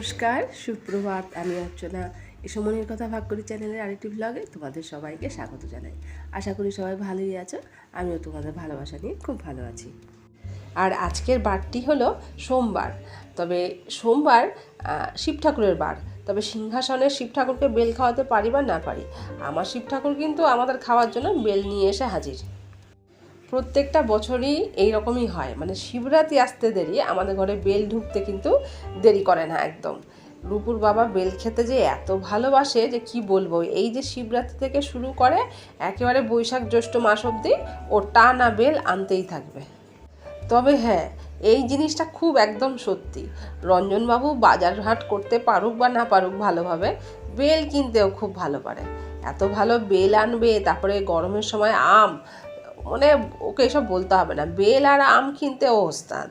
নমস্কার, সুপ্রভাত। আমি অর্চনা ইসমনির কথা ভাগ করি চ্যানেলের আরেকটি ব্লগে তোমাদের সবাইকে স্বাগত জানাই। আশা করি সবাই ভালোই আছো। আমিও তোমাদের ভালোবাসা নিয়ে খুব ভালো আছি। আর আজকের বারটি হলো সোমবার। তবে সোমবার শিব ঠাকুরের বার। তবে সিংহাসনের শিব ঠাকুরকে বেল খাওয়াতে পারি বা না পারি, আমার শিব ঠাকুর কিন্তু আমাদের খাওয়ার জন্য বেল নিয়ে এসে হাজির। প্রত্যেকটা বছরই এই রকমই হয়, মানে শিবরাত্রি আসতে দেরি, আমাদের ঘরে বেল ঢুকতে কিন্তু দেরি করে না একদম। রূপুর বাবা বেল খেতে যে এত ভালোবাসে যে কি বলবো। এই যে শিবরাত্রি থেকে শুরু করে একেবারে বৈশাখ জ্যৈষ্ঠ মাস অবধি ও টানা বেল আনতেই থাকবে। তবে হ্যাঁ, এই জিনিসটা খুব একদম সত্যি, রঞ্জনবাবু বাজার হাট করতে পারুক বা না পারুক ভালোভাবে, বেল কিনতেও খুব ভালো পারে। এত ভালো বেল আনবে, তারপরে গরমের সময় আম, মানে ওকে এসব বলতে হবে না, বেল আর আম কিনতে ও ওস্তাদ।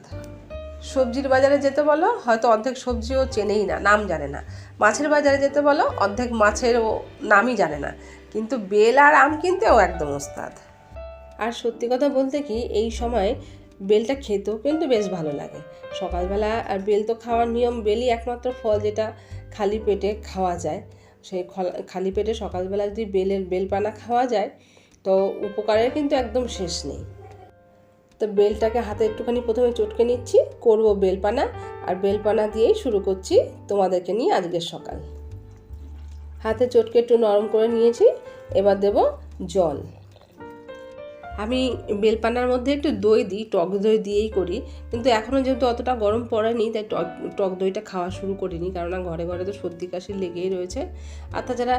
সবজির বাজারে যেতে বলো, হয়তো অর্ধেক সবজিও চেনেই না, নাম জানে না। মাছের বাজারে যেতে বলো, অর্ধেক মাছের ও নামই জানে না, কিন্তু বেল আর আম কিনতে ও একদম ওস্তাদ। আর সত্যি কথা বলতে কি, এই সময় বেলটা খেতেও কিন্তু বেশ ভালো লাগে সকালবেলা। আর বেল তো খাওয়ার নিয়ম, বেলই একমাত্র ফল যেটা খালি পেটে খাওয়া যায়। সেই খালি পেটে সকালবেলা যদি বেলপানা খাওয়া যায় তো উপকারের কিন্তু একদম শেষ নেই। তো বেলটাকে হাতে একটুখানি প্রথমে চটকে নিচ্ছি, করব বেলপানা। আর বেলপানা দিয়েই শুরু করছি তোমাদেরকে নিয়ে আজকের সকাল। হাতে চটকে একটু নরম করে নিয়েছি, এবার দেব জল। আমি বেলপানার মধ্যে একটু দই দিই, টক দই দিয়েই করি, কিন্তু এখনও যেহেতু অতটা গরম পড়েনি তাই টক দইটা খাওয়া শুরু করিনি, কেননা ঘরে ঘরে তো সর্দি কাশি লেগেই রয়েছে। আর তাছাড়া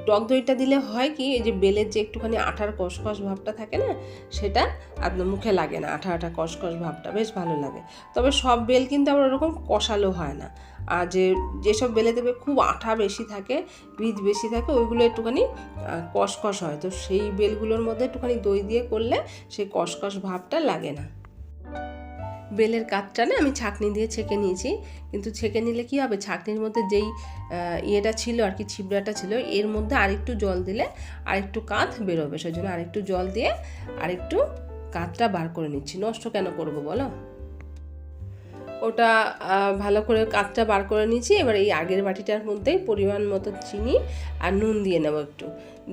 টক দইটা দিলে হয় কি, এই যে বেলের যে একটুখানি আঠার কষকষ ভাবটা থাকে না, সেটা আপনার মুখে লাগে না, আঠা আঠা কষকষ ভাবটা বেশ ভালো লাগে। তবে সব বেল কিন্তু আবার ওরকম কষালো হয় না। আর যেসব বেলে দেবে খুব আঠা বেশি থাকে, বীজ বেশি থাকে, ওইগুলো একটুখানি কষকষ হয়। তো সেই বেলগুলোর মধ্যে একটুখানি দই দিয়ে করলে সেই কষকষ ভাবটা লাগে না। বেলের কাঠটা না আমি ছাঁকনি দিয়ে ছেঁকে নিয়েছি, কিন্তু ছেঁকে নিলে কি হবে, ছাঁকনির মধ্যে যেই ইয়েটা ছিল আর কি, ছিবড়াটা ছিল, এর মধ্যে আরেকটু জল দিলে আরেকটু কাঠ বেরোবে। সেই জন্য আরেকটু জল দিয়ে আরেকটু কাঠটা বার করে নিচ্ছি। নষ্ট কেন করব বলো। ওটা ভালো করে কাঠটা বার করে নিয়েছি। এবার এই আগের বাটিটার মধ্যেই পরিমাণ মতো চিনি আর নুন দিয়ে নেব একটু,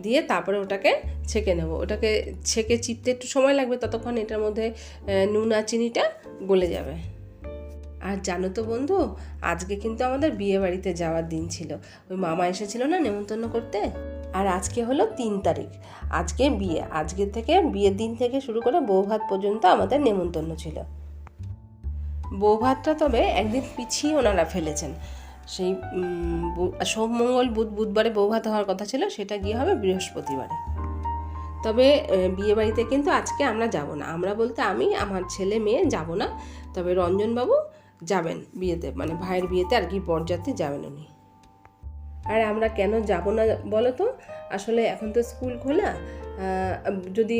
দিয়ে তারপরে ওটাকে ছেঁকে নেব। ওটাকে ছেঁকে চিপতে একটু সময় লাগবে, ততক্ষণ এটার মধ্যে নুন আর চিনিটা গলে যাবে। আর জানো তো বন্ধু, আজকে কিন্তু আমাদের বিয়ে বাড়িতে যাওয়ার দিন ছিল। ওই মামা এসেছিল না নেমন্তন্ন করতে। আর আজকে হলো 3 তারিখ, আজকে বিয়ে। আজকে থেকে বিয়ের দিন থেকে শুরু করে বৌভাত পর্যন্ত আমাদের নেমন্তন্ন ছিল। বৌভাতটা তবে একদিন পিছিয়ে ওনারা ফেলেছেন। সেই সোম মঙ্গল বুধবারে বৌভাত হওয়ার কথা ছিল, সেটা গিয়ে হবে বৃহস্পতিবারে। তবে বিয়েবাড়িতে কিন্তু আজকে আমরা যাব না, আমরা বলতে আমি, আমার ছেলে মেয়ে যাব না। তবে রঞ্জনবাবু যাবেন বিয়েতে, মানে ভাইয়ের বিয়েতে আর কি, বরযাত্রী যাবেন উনি। আর আমরা কেন যাব না বলো তো, আসলে এখন তো স্কুল খোলা, যদি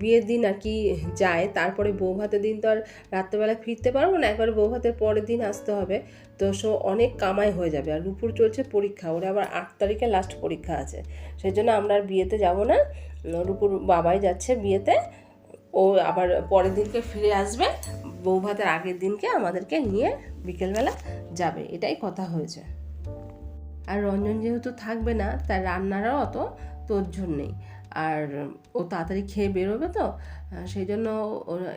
বিয়ের দিন আর কি যায়, তারপরে বৌভাতের দিন তো আর রাত্রেবেলা ফিরতে পারবো না, একবারে বৌভাতের পরের দিন আসতে হবে। তো অনেক কামাই হয়ে যাবে। আর রূপুর চলছে পরীক্ষা, ওরা আবার 8 তারিখে লাস্ট পরীক্ষা আছে। সেই জন্য আমরা আর বিয়েতে যাব না, রূপুর বাবাই যাচ্ছে বিয়েতে। ও আবার পরের দিনকে ফিরে আসবে, বৌভাতের আগের দিনকে আমাদেরকে নিয়ে বিকেলবেলা যাবে, এটাই কথা হয়েছে। আর রঞ্জন যেহেতু থাকবে না, তার রান্নারও অত তোড়জোড় নেই। আর ও তাড়াতাড়ি খেয়ে বেরোবে, তো সেই জন্য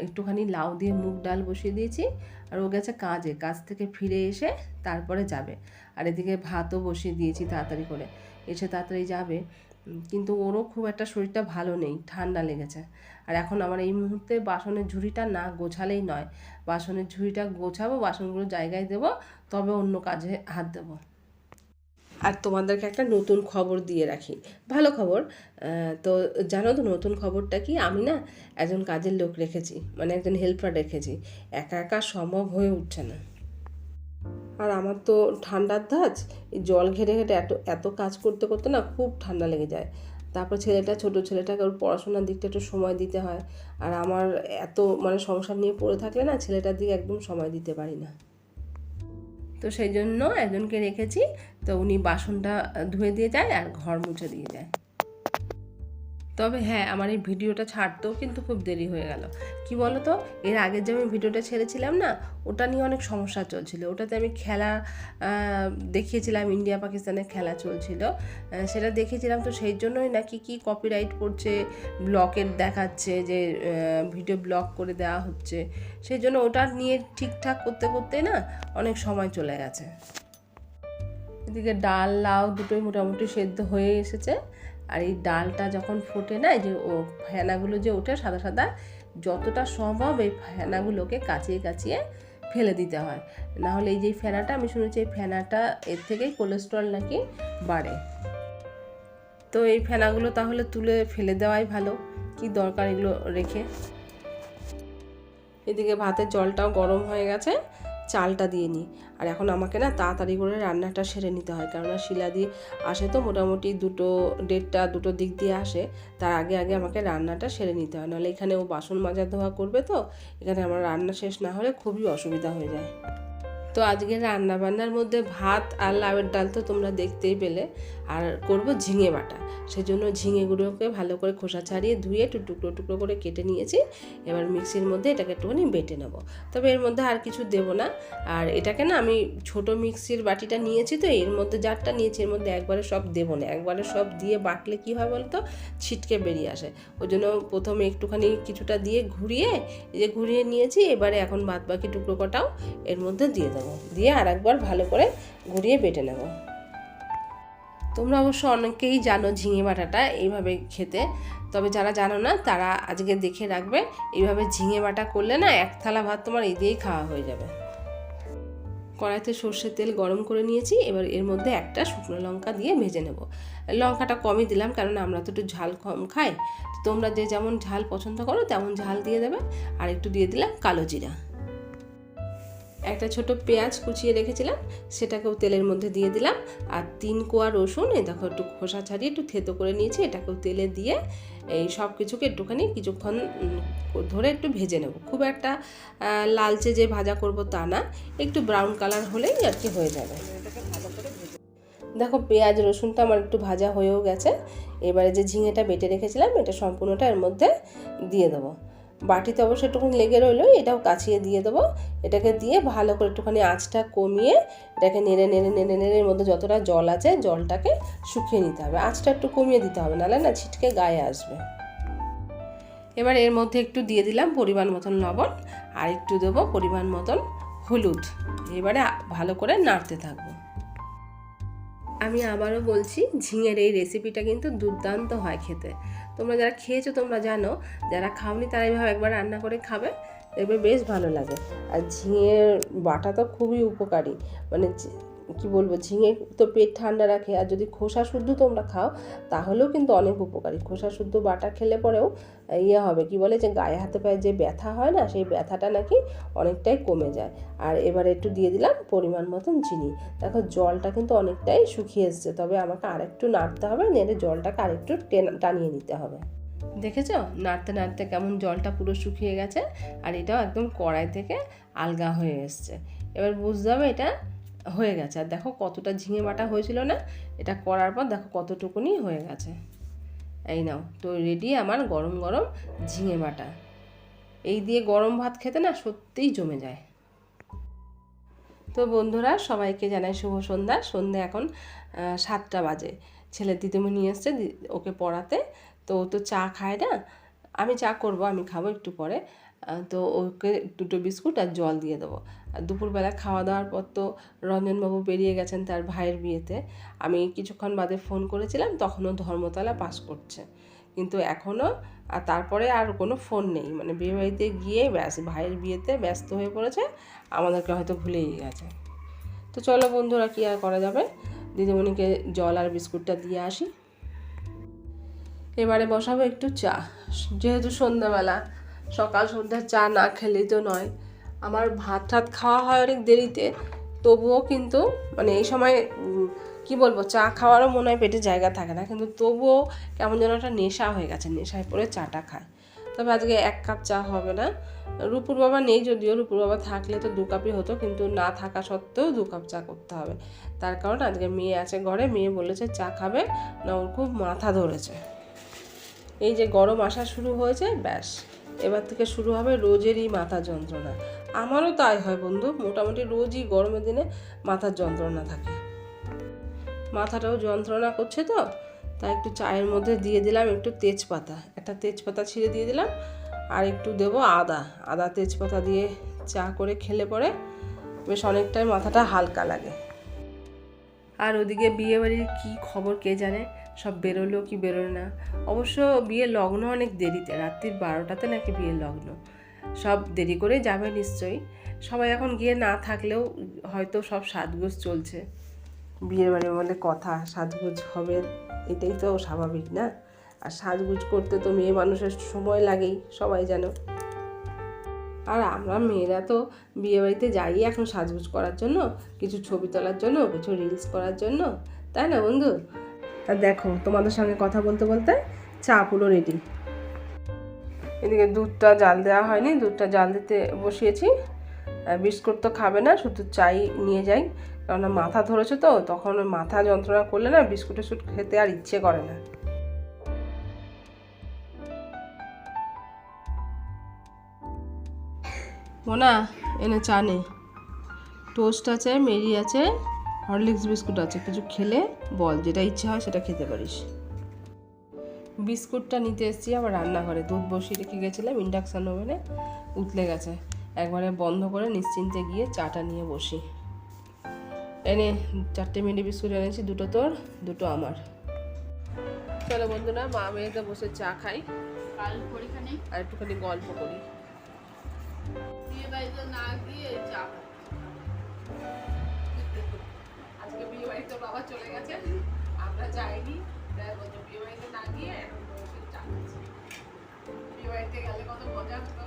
একটুখানি লাউ দিয়ে মুগ ডাল বসিয়ে দিয়েছি। আর ও গেছে কাজে, কাজ থেকে ফিরে এসে তারপরে যাবে। আর এদিকে ভাতও বসিয়ে দিয়েছি তাড়াতাড়ি করে, এসে তাড়াতাড়ি যাবে। কিন্তু ওরও খুব একটা শরীরটা ভালো নেই, ঠান্ডা লেগেছে। আর এখন আমার এই মুহূর্তে বাসনের ঝুড়িটা না গোছালেই নয়। বাসনের ঝুড়িটা গোছাবো, বাসনগুলো জায়গায় দেবো, তবে অন্য কাজে হাত দেবো। আর তোমাদেরকে একটা নতুন খবর দিয়ে রাখি, ভালো খবর। তো জানো তো নতুন খবরটা কি, আমি না একজন কাজের লোক রেখেছি, মানে একজন হেল্পার রেখেছি। একা একা সম্ভব হয়ে উঠছে না। আর আমার তো ঠান্ডার ধাঁচ, এই জল ঘেটে ঘেটে এত এত কাজ করতে করতে না খুব ঠান্ডা লেগে যায়। তারপর ছোটো ছেলেটাকে ওর পড়াশোনার দিকটা একটু সময় দিতে হয়। আর আমার এত মানে সংসার নিয়ে পড়ে থাকলে না ছেলেটার দিকে একদম সময় দিতে পারি না। তো সেই জন্য একজনকে রেখেছি, তো উনি বাসনটা ধুয়ে দিয়ে যায় আর ঘর মুছে দিয়ে যায়। তো তবে হ্যাঁ, আমার এই ভিডিওটা ছাড়তেও কিন্তু খুব দেরি হয়ে গেল। কি বলো তো, এর আগের যে আমি ভিডিওটা ছেড়েছিলাম না, ওটা নিয়ে অনেক সমস্যা চলছিল। ওটাতে আমি খেলা দেখিয়েছিলাম, ইন্ডিয়া পাকিস্তানের খেলা চলছিল, সেটা দেখিয়েছিলাম। তো সেই জন্যই নাকি কি কপিরাইট পড়ছে, ব্লকের দেখাচ্ছে যে ভিডিও ব্লক করে দেওয়া হচ্ছে। সেই জন্য ওটা নিয়ে ঠিকঠাক করতে করতে না অনেক সময় চলে গেছে। এদিকে ডাল লাউ দুটোই মোটামুটি সেদ্ধ হয়ে এসেছে। আর এই ডালটা যখন ফোটে না, এই যে ফেনাগুলো যে ওঠে সাদা সাদা, যতটা সম্ভব এই ফেনাগুলোকে কাচিয়ে কাচিয়ে ফেলে দিতে হয়। নাহলে এই যে ফেনাটা, আমি শুনেছি এই ফেনাটা এর থেকেই কোলেস্ট্রল নাকি বাড়ে। তো এই ফেনাগুলো তাহলে তুলে ফেলে দেওয়াই ভালো, কি দরকার এগুলো রেখে। এদিকে ভাতের জলটাও গরম হয়ে গেছে, চালটা দিয়ে নিই। আর এখন আমাকে না তাড়াতাড়ি করে রান্নাটা সেরে নিতে হয়, কেননা শিলা দিয়ে আসে তো মোটামুটি 2-1:30 দিক দিয়ে আসে। তার আগে আগে আমাকে রান্নাটা সেরে নিতে হয়, নাহলে এখানে ও বাসন মাজা ধোয়া করবে, তো এখানে আমার রান্না শেষ না হলে খুবই অসুবিধা হয়ে যায়। তো আজকে রান্না বান্নার মধ্যে ভাত আর লাউয়ের ডাল তো তোমরা দেখতেই পেলে, আর করব ঝিঙে বাটা। সেজন্য ঝিঙেগুলোকে ভালো করে খোসা ছাড়িয়ে ধুয়ে একটু টুকরো টুকরো করে কেটে নিয়েছি। এবার মিক্সির মধ্যে এটাকে একটুখানি বেটে নেব। তবে এর মধ্যে আর কিছু দেব না। আর এটাকে না আমি ছোট মিক্সির বাটিটা নিয়েছি, তো এর মধ্যে যারটা নিয়েছি এর মধ্যে একবারে সব দেবো না। একবারে সব দিয়ে বাটলে কী হয় বলতো, ছিটকে বেরিয়ে আসে। ওই জন্য প্রথমে একটুখানি কিছুটা দিয়ে ঘুরিয়ে নিয়েছি। এবারে এখন বাদ বাকি টুকরো কটাও এর মধ্যে দিয়ে দেবো, দিয়ে আর একবার ভালো করে ঘুরিয়ে বেটে নেব। তোমরা অবশ্য অনেকেই জানো ঝিঙে বাটাটা এইভাবে খেতে, তবে যারা জানো না তারা আজকে দেখে রাখবে। এইভাবে ঝিঙে বাটা করলে না এক থালা ভাত তোমার এই দিয়েই খাওয়া হয়ে যাবে। কড়াইতে সর্ষের তেল গরম করে নিয়েছি। এবার এর মধ্যে একটা শুকনো লঙ্কা দিয়ে ভেজে নেব। লঙ্কাটা কমই দিলাম, কারণ আমরা তো একটু ঝাল কম খাই। তোমরা যে যেমন ঝাল পছন্দ করো তেমন ঝাল দিয়ে দেবে। আর একটু দিয়ে দিলাম কালো জিরা। একটা ছোট পেঁয়াজ কুচিয়ে রেখেছিলাম, সেটাকেও তেলের মধ্যে দিয়ে দিলাম। আর 3 কোয়া রসুন, এই দেখো একটু খোসা ছাড়িয়ে একটু থেতো করে নিয়েছি, এটাকেও তেলে দিয়ে এই সব কিছুকে একটুখানি কিছুক্ষণ ধরে একটু ভেজে নেব। খুব একটা লালচে যে ভাজা করব তা না, একটু ব্রাউন কালার হলেই আর কি হয়ে যাবে। দেখো পেঁয়াজ রসুনটা আমার একটু ভাজা হয়েও গেছে। এবারে যে ঝিঙেটা বেটে রেখেছিলাম এটা সম্পূর্ণটা এর মধ্যে দিয়ে দেবো। বাটিতে অবশ্যই একটুখানি লেগে রইলো, এটাও কাছিয়ে দিয়ে দেবো। এটাকে দিয়ে ভালো করে একটুখানি আঁচটা কমিয়ে এটাকে নেড়ে এর মধ্যে যতটা জল আছে জলটাকে শুকিয়ে নিতে হবে। আঁচটা একটু কমিয়ে দিতে হবে, নাহলে না ছিটকে গায়ে আসবে। এবার এর মধ্যে একটু দিয়ে দিলাম পরিমাণ মতন লবণ, আর একটু দেবো পরিমাণ মতন হলুদ। এবারে ভালো করে নাড়তে থাকবো। আমি আবারও বলছি, ঝিঙের এই রেসিপিটা কিন্তু দুর্দান্ত হয় খেতে। তোমরা যারা খেয়েছো তোমরা জানো, যারা খাওনি তারা এইভাবে একবার রান্না করে খাবে, দেখবে বেশ ভালো লাগে। আর ঝিঙের বাটা তো খুবই উপকারী, মানে কি বলবো, ঝিঙে তো পেট ঠান্ডা রাখে। আর যদি খোসা শুদ্ধ তোমরা খাও তাহলেও কিন্তু অনেক উপকারী। খোসা শুদ্ধ বাটা খেলে পরেও হবে কি বলে, যে গায়ে হাতে পায়ে যে ব্যথা হয় না, সেই ব্যথাটা নাকি অনেকটাই কমে যায়। আর এবারে একটু দিয়ে দিলাম পরিমাণ মতন চিনি। দেখো জলটা কিন্তু অনেকটাই শুকিয়ে এসছে, তবে আমাকে আরেকটু নাড়তে হবে, নেড়ে জলটাকে আরেকটু টানিয়ে নিতে হবে। দেখেছো নাড়তে নাড়তে কেমন জলটা পুরো শুকিয়ে গেছে, আর এটাও একদম কড়াই থেকে আলগা হয়ে এসছে। এবার বুঝতে হবে এটা হয়ে গেছে। আর দেখো কতটা ঝিঙে বাটা হয়েছিল না, এটা করার পর দেখো কতটুকুনি হয়ে গেছে। এই নাও, তো রেডি আমার গরম গরম ঝিঙে বাটা। এই দিয়ে গরম ভাত খেতে না সত্যিই জমে যায়। তো বন্ধুরা, সবাইকে জানাই শুভ সন্ধ্যা। সন্ধ্যে এখন 7টা বাজে। ছেলের দিদিমণি এসছে ওকে পড়াতে, তো ও তো চা খায় না। আমি চা করব, আমি খাবো একটু পরে। তো ওকে 2টো বিস্কুট আর জল দিয়ে দেবো। আর দুপুরবেলা খাওয়া দাওয়ার পর তো রঞ্জনবাবু বেরিয়ে গেছেন তার ভাইয়ের বিয়েতে। আমি কিছুক্ষণ বাদে ফোন করেছিলাম, তখনও ধর্মতলা পাস করছে, কিন্তু এখনও আর তারপরে আর কোনো ফোন নেই। মানে বিয়েবাড়িতে গিয়ে ভাইয়ের বিয়েতে ব্যস্ত হয়ে পড়েছে, আমাদেরকে হয়তো ভুলেই গেছে। তো চলো বন্ধুরা, কী আর করা যাবে, দিদিমণিকে জল আর বিস্কুটটা দিয়ে আসি। এবারে বসাবো একটু চা, যেহেতু সন্ধ্যাবেলা, সকাল সন্ধ্যা চা না খেলেই তো নয়। আমার ভাত টাত খাওয়া হয় অনেক দেরিতে, তবুও কিন্তু মানে এই সময় কি বলবো, চা খাওয়ারও মনে হয় পেটে জায়গা থাকে না, কিন্তু তবুও কেমন যেন একটা নেশা হয়ে গেছে, নেশায় পড়ে চাটা খায়। তবে আজকে 1 কাপ চা হবে না। রূপুর বাবা নেই, যদিও রূপুর বাবা থাকলে তো 2 কাপই হতো, কিন্তু না থাকা সত্ত্বেও 2 কাপ চা করতে হবে। তার কারণ আজকে মেয়ে আছে ঘরে, মেয়ে বলেছে চা খাবে না, ওর খুব মাথা ধরেছে। এই যে গরম আসা শুরু হয়েছে, ব্যাস এবার থেকে শুরু হবে রোজেরই মাথা যন্ত্রণা। আমারও তাই হয় বন্ধু, মোটামুটি রোজই গরমের দিনে মাথার যন্ত্রণা থাকে, মাথাটাও যন্ত্রণা করছে। তো তাই একটু চায়ের মধ্যে দিয়ে দিলাম একটু তেজপাতা, একটা তেজপাতা ছিঁড়ে দিয়ে দিলাম, আর একটু দেবো আদা তেজপাতা দিয়ে চা করে খেলে পরে বেশ অনেকটাই মাথাটা হালকা লাগে। আর ওদিকে বিয়েবাড়ির কী খবর কে জানে, সব বেরোলো কি বেরোলো না। অবশ্য বিয়ের লগ্ন অনেক দেরিতে, রাত্রি 12টাতে নাকি বিয়ের লগ্ন। সব দেরি করে যাবে নিশ্চয়ই, সবাই এখন গিয়ে না থাকলেও হয়তো সব সাজগোজ চলছে। বিয়ের বাড়ির বলে কথা, সাজগোজ হবে, এটাই তো স্বাভাবিক না? আর সাজগোজ করতে তো মেয়ে মানুষের সময় লাগেই, সবাই জানো। আর আমরা মেয়েরা তো বিয়েবাড়িতে যাই এখন সাজগোজ করার জন্য, কিছু ছবি তোলার জন্য, কিছু রিলস করার জন্য, তাই না বন্ধু? আর দেখো তোমাদের সঙ্গে কথা বলতে বলতে চা পুরো রেডি। এদিকে দুধটা জাল দেওয়া হয়নি, দুধটা জাল দিতে বসিয়েছি। বিস্কুট তো খাবে না, শুধু চাই নিয়ে যাই, কারণ মাথা ধরেছে তো, তখন মাথা যন্ত্রণা করলে না বিস্কুট টিস্কুট খেতে আর ইচ্ছে করে না। মোনা এনে চা নে, টোস্ট আছে, মেরি আছে, হরলিক্স বিস্কুট আছে, কিছু খেলে বল, যেটা ইচ্ছা হয় সেটা খেতে পারিস। বিস্কুটটা নিতে এসেছি আবার রান্নাঘরে, দুধ বসিয়ে রেখে গেছিলাম ইন্ডাকশান ওভেনে, উতলে গেছে, একবারে বন্ধ করে নিশ্চিন্তে গিয়ে চাটা নিয়ে বসি। এনে 4টে মেরি বিস্কুট এনেছি, 2টো তোর 2টো আমার। চলো বন্ধুরা, মা মেয়েতে বসে চা খাই আর একটুখানি গল্প করি। আজকে বিয়ে বাড়িতে বাবা চলে গেছে, আমরা যাইনি, বিয়ে বাড়িতে না গিয়ে চা খাচ্ছি। বিয়ে বাড়িতে গেলে কত মজা হতো।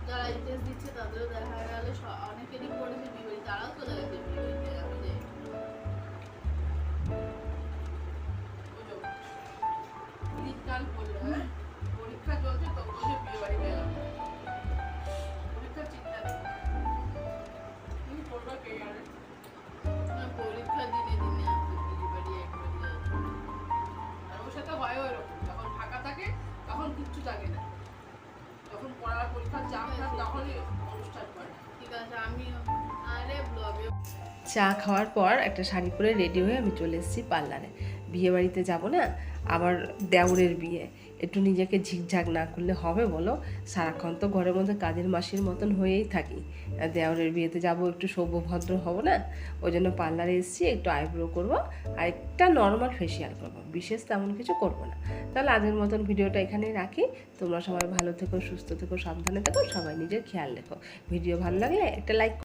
যারা ইন্টারেস্ট দিচ্ছে তাদেরও দেখা গেল অনেকেরই পড়েছে বিয়ে বাড়ি, তারাও চলে গেছে বিয়ে বাড়িতে। আমি যে শীতকাল পড়লো, পরীক্ষা চলছে তো বুঝে বিয়ে বাড়ি গেলাম, পরীক্ষার চিন্তা নেই, কি করবো কে জানে। পরীক্ষা দিনে দিনে আসছে বিয়ে বাড়ি একবারই। আর ওর সাথে হয় ওরকম, যখন ফাঁকা থাকে তখন কিচ্ছু থাকে না, যখন পড়ার পরীক্ষার চাপ থাকে তখনই অনুষ্ঠান করে। ঠিক আছে, আমিও আরে ব্লগে চা খাওয়ার পর একটা শাড়ি পরে রেডি হয়ে আমি চলে এসেছি পার্লারে। বিয়ে বাড়িতে যাবো না, আবার দেওরের বিয়ে, একটু নিজেকে ঝিকঝাক না করলে হবে বলো? সারাক্ষণ তো ঘরের মধ্যে কাজের মাসির মতন হয়েই থাকি, আর দেওরের বিয়েতে যাব, একটু সভ্যভদ্র হব না? ওই জন্য পার্লারে এসেছি, একটু আইব্রো করবো আর একটা নর্মাল ফেসিয়াল করবো, বিশেষ তেমন কিছু করবো না। তাহলে আজকের মতন ভিডিওটা এখানেই রাখি। তোমরা সবাই ভালো থেকো, সুস্থ থেকো, সাবধানে থেকো, সবাই নিজের খেয়াল রেখো। ভিডিও ভালো লাগলে একটা লাইক